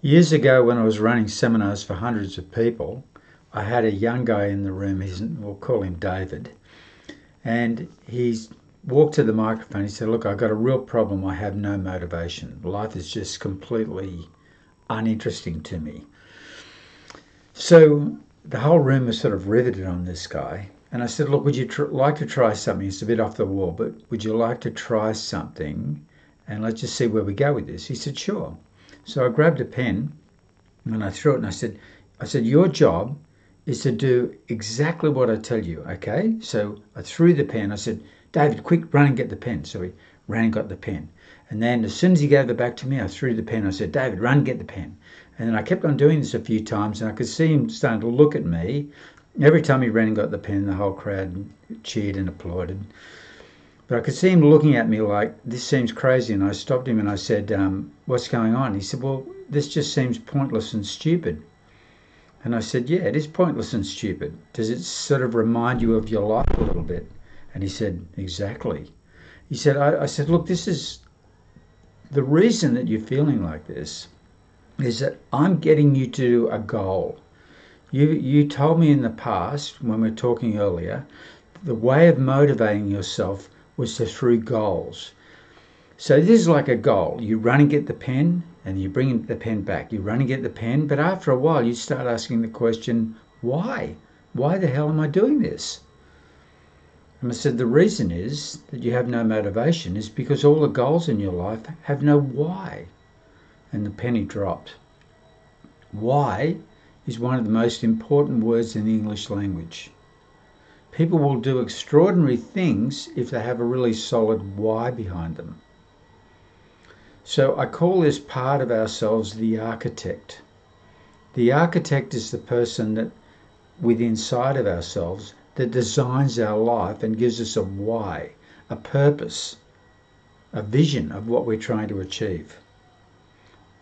Years ago, when I was running seminars for hundreds of people, I had a young guy in the room. We'll call him David. And he's walked to the microphone. He said, "Look, I've got a real problem. I have no motivation. Life is just completely uninteresting to me." So the whole room was sort of riveted on this guy. And I said, "Look, would you like to try something? It's a bit off the wall, but would you like to try something? And let's just see where we go with this." He said, "Sure." So I grabbed a pen and I threw it and I said, "Your job is to do exactly what I tell you, okay?" So I threw the pen. I said, "David, quick, run and get the pen." So he ran and got the pen. And then as soon as he gave it back to me, I threw the pen. I said, "David, run and get the pen." And then I kept on doing this a few times, and I could see him starting to look at me. Every time he ran and got the pen, the whole crowd cheered and applauded. But I could see him looking at me like, "This seems crazy." And I stopped him and I said, "What's going on?" He said, "Well, this just seems pointless and stupid." And I said, "Yeah, it is pointless and stupid. Does it sort of remind you of your life a little bit?" And he said, "Exactly." He said, I said, "Look, this is the reason that you're feeling like this is that I'm getting you to a goal. You told me in the past, when we were talking earlier, the way of motivating yourself was through goals. So this is like a goal. You run and get the pen and you bring the pen back. You run and get the pen, but after a while you start asking the question, why? Why the hell am I doing this? And I said, the reason is that you have no motivation is because all the goals in your life have no why. And the penny dropped. Why is one of the most important words in the English language. People will do extraordinary things if they have a really solid why behind them. So I call this part of ourselves the architect. The architect is the person that within inside of ourselves that designs our life and gives us a why, a purpose, a vision of what we're trying to achieve.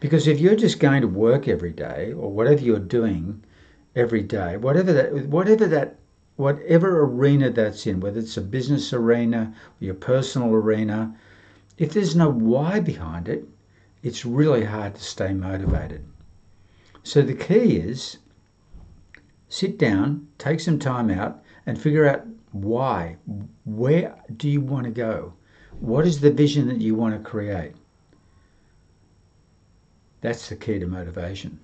Because if you're just going to work every day, or whatever you're doing every day, whatever arena that's in, whether it's a business arena or your personal arena, if there's no why behind it, it's really hard to stay motivated. So the key is sit down, take some time out and figure out why. Where do you want to go? What is the vision that you want to create? That's the key to motivation.